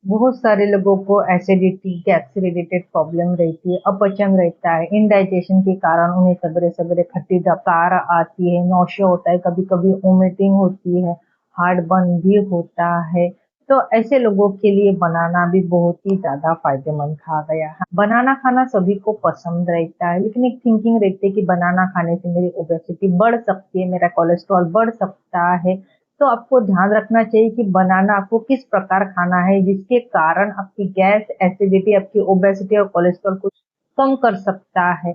बहुत सारे लोगों को एसिडिटी, गैस से रिलेटेड प्रॉब्लम रहती है, अपचन रहता है, इनडाइजेशन के कारण उन्हें सवेरे-सवेरे खट्टी डकार आती है, नौशिया होता है, कभी-कभी वोमिटिंग होती है, हार्ट बर्न भी होता है। तो ऐसे लोगों के लिए बनाना भी बहुत ही ज़्यादा फ़ायदेमंद कहा गया है। बनाना खाना सभी को पसंद रहता है, लेकिन एक थिंकिंग रहती है कि बनाना खाने से मेरी ओबेसिटी बढ़ सकती है, मेरा कोलेस्ट्रॉल बढ़ सकता है। तो आपको ध्यान रखना चाहिए कि बनाना आपको किस प्रकार खाना है जिसके कारण आपकी गैस, एसिडिटी, आपकी ओबेसिटी और कोलेस्ट्रॉल को कम कर सकता है।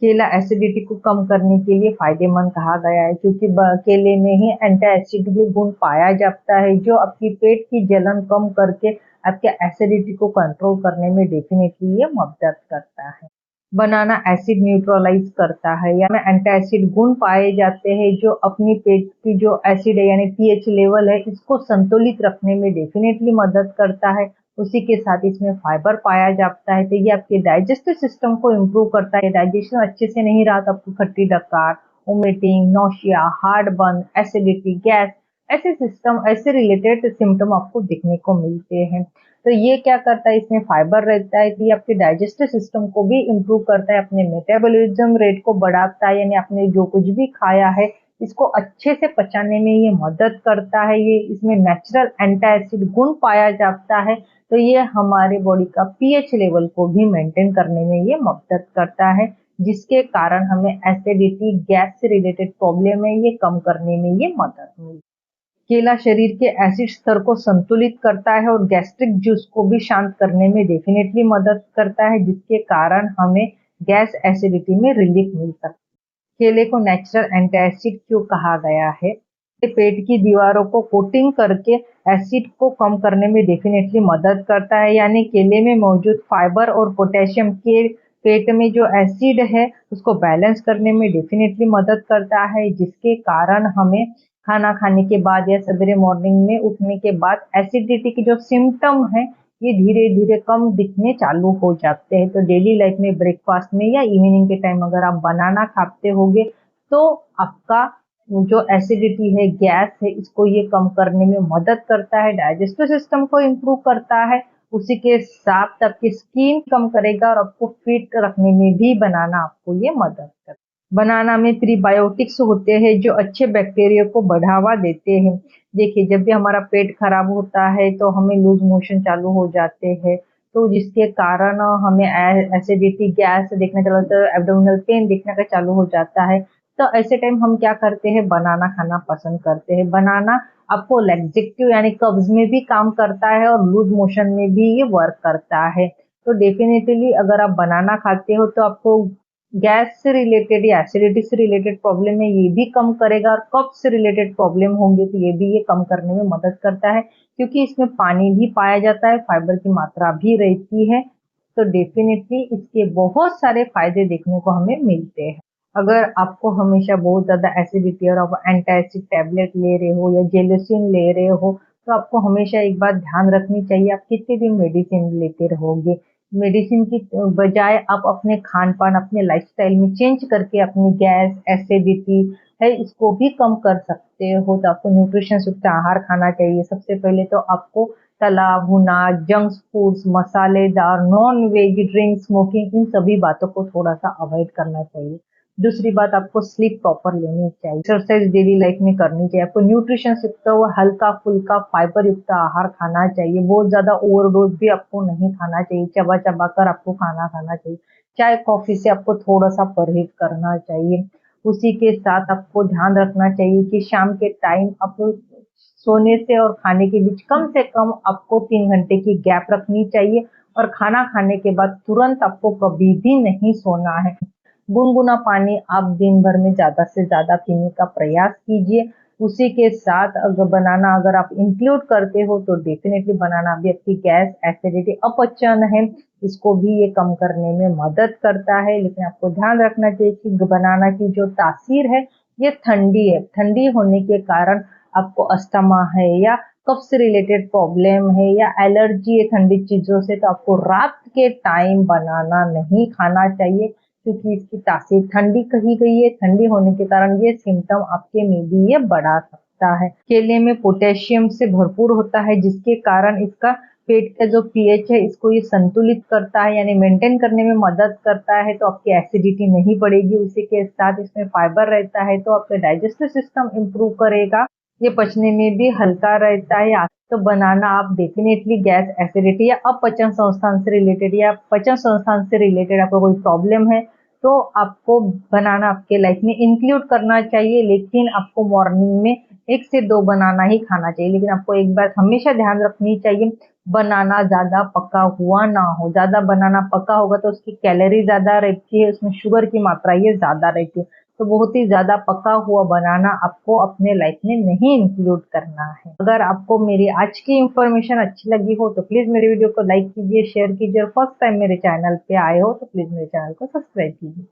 केला एसिडिटी को कम करने के लिए फायदेमंद कहा गया है क्योंकि केले में ही एंटी एसिडिक गुण पाया जाता है जो आपकी पेट की जलन कम करके आपके एसिडिटी को कंट्रोल करने में डेफिनेटली ये मदद करता है। बनाना एसिड न्यूट्रलाइज करता है या में एंटी एसिड गुण पाए जाते हैं जो अपनी पेट की जो एसिड है यानी पीएच लेवल है इसको संतुलित रखने में डेफिनेटली मदद करता है। उसी के साथ इसमें फाइबर पाया जाता है तो ये आपके डाइजेस्टिव सिस्टम को इम्प्रूव करता है। डाइजेशन अच्छे से नहीं रहा तो आपको खट्टी डकार, vomiting, nausea, heart burn, acidity, gas ऐसे सिस्टम ऐसे रिलेटेड सिम्टम आपको दिखने को मिलते हैं। तो ये क्या करता है, इसमें फाइबर रहता है कि आपके डाइजेस्टिव सिस्टम को भी इम्प्रूव करता है, अपने मेटाबॉलिज्म रेट को बढ़ाता है, यानी आपने जो कुछ भी खाया है इसको अच्छे से पचाने में ये मदद करता है। ये इसमें नेचुरल एंटी एसिड गुण पाया जाता है तो ये हमारे बॉडी का पीएच लेवल को भी मेंटेन करने में ये मदद करता है जिसके कारण हमें एसिडिटी, गैस से रिलेटेड प्रॉब्लम है ये कम करने में ये मदद मिलती है। केला शरीर के एसिड स्तर को संतुलित करता है और गैस्ट्रिक जूस को भी शांत करने में डेफिनेटली मदद करता है जिसके कारण हमें गैस एसिडिटी में रिलीफ मिल सकता है। केले को नेचुरल एंटासिड क्यों कहा गया है? ये पेट की दीवारों को कोटिंग करके एसिड को कम करने में डेफिनेटली मदद करता है, यानी केले में मौजूद फाइबर और पोटेशियम के पेट में जो एसिड है उसको बैलेंस करने में डेफिनेटली मदद करता है जिसके कारण हमें खाना खाने के बाद या सवेरे मॉर्निंग में उठने के बाद एसिडिटी के जो सिम्टम है ये धीरे धीरे कम दिखने चालू हो जाते हैं। तो डेली लाइफ में ब्रेकफास्ट में या इवनिंग के टाइम अगर आप बनाना खाते होगे तो आपका जो एसिडिटी है, गैस है, इसको ये कम करने में मदद करता है, डाइजेस्टिव सिस्टम को इम्प्रूव करता है। उसी के साथ आपकी स्किन कम करेगा और आपको फिट रखने में भी बनाना आपको ये मदद करता है। बनाना में प्रीबायोटिक्स होते हैं जो अच्छे बैक्टीरिया को बढ़ावा देते हैं। देखिए जब भी हमारा पेट खराब होता है तो हमें लूज मोशन चालू हो जाते हैं तो जिसके कारण हमें एसिडिटी, गैस देखना चालू होता है, एब्डोमिनल पेन दिखने का चालू हो जाता है। तो ऐसे टाइम हम क्या करते हैं, बनाना खाना पसंद करते हैं। बनाना आपको लैक्सेटिव यानी कब्ज में भी काम करता है और लूज मोशन में भी ये वर्क करता है। तो डेफिनेटली अगर आप बनाना खाते हो तो आपको गैस से रिलेटेड या एसिडिटी से रिलेटेड प्रॉब्लम है ये भी कम करेगा और कफ से रिलेटेड प्रॉब्लम होंगे तो ये भी ये कम करने में मदद करता है क्योंकि इसमें पानी भी पाया जाता है, फाइबर की मात्रा भी रहती है। तो डेफिनेटली इसके बहुत सारे फायदे देखने को हमें मिलते हैं। अगर आपको हमेशा बहुत ज्यादा एसिडिटी और आप एंटी एसिड टैबलेट ले रहे हो या जेलोसिन ले रहे हो तो आपको हमेशा एक बात ध्यान रखनी चाहिए, आप कितने दिन मेडिसिन लेते रहोगे। मेडिसिन की बजाय आप अपने खान-पान, अपने लाइफ़स्टाइल में चेंज करके अपनी गैस, एसिडिटी है इसको भी कम कर सकते हो। तो आपको न्यूट्रिशन युक्त आहार खाना चाहिए। सबसे पहले तो आपको तला भुना, जंक फूड्स, मसालेदार, नॉन-वेज ड्रिंक, स्मोकिंग इन सभी बातों को थोड़ा-सा अवॉइड करना चाहिए। दूसरी बात आपको स्लीप प्रॉपर लेनी चाहिए। एक्सरसाइज डेली लाइफ में करनी चाहिए। आपको न्यूट्रिशन युक्त व हल्का-फुल्का फाइबर युक्त आहार खाना चाहिए। बहुत ज़्यादा ओवरडोज़ भी आपको नहीं खाना चाहिए। चबा-चबा कर आपको खाना खाना चाहिए। चाय, कॉफ़ी से आपको थोड़ा-सा परहेज़ करना चाहिए। उसी के साथ आपको ध्यान रखना चाहिए कि शाम के टाइम आप सोने से और खाने के बीच कम से कम आपको 3 घंटे की गैप रखनी चाहिए और खाना खाने के बाद तुरंत आपको कभी भी नहीं सोना है। गुनगुना पानी आप दिन भर में ज़्यादा से ज़्यादा पीने का प्रयास कीजिए। उसी के साथ बनाना अगर आप इंक्लूड करते हो तो डेफिनेटली बनाना भी आपकी गैस, एसिडिटी, अपचन है, इसको भी ये कम करने में मदद करता है। लेकिन आपको ध्यान रखना चाहिए कि बनाना की जो तासीर है, ये ठंडी है। ठंडी होने के कारण आपको अस्थमा है या कफ से रिलेटेड प्रॉब्लम है या एलर्जी है ठंडी चीज़ों से, तो आपको रात के टाइम बनाना नहीं खाना चाहिए क्योंकि इसकी तासीर ठंडी कही गई है। ठंडी होने के कारण ये सिम्टम आपके में भी ये बढ़ा सकता है। केले में पोटेशियम से भरपूर होता है जिसके कारण इसका पेट का जो पीएच है इसको ये संतुलित करता है, यानी मेंटेन करने में मदद करता है, तो आपकी एसिडिटी नहीं बढ़ेगी। उसी के साथ इसमें फाइबर रहता है तो आपका डाइजेस्टिव सिस्टम इम्प्रूव करेगा, ये पचने में भी हल्का रहता है। तो बनाना आप डेफिनेटली गैस, एसिडिटी या अपचन संस्थान से रिलेटेड या पचन संस्थान से रिलेटेड आपको कोई प्रॉब्लम है तो आपको बनाना आपके लाइफ में इंक्लूड करना चाहिए, लेकिन आपको मॉर्निंग में 1 से 2 बनाना ही खाना चाहिए। लेकिन आपको एक बात हमेशा ध्यान रखनी चाहिए, बनाना ज्यादा पका हुआ ना हो। ज्यादा बनाना पका होगा तो उसकी कैलोरी ज्यादा रहती है, उसमें शुगर की मात्रा ये ज्यादा रहती है। तो बहुत ही ज्यादा पका हुआ बनाना आपको अपने लाइफ में नहीं इंक्लूड करना है। अगर आपको मेरी आज की इंफॉर्मेशन अच्छी लगी हो तो प्लीज मेरे वीडियो को लाइक कीजिए, शेयर कीजिए, और फर्स्ट टाइम मेरे चैनल पे आए हो तो प्लीज मेरे चैनल को सब्सक्राइब कीजिए।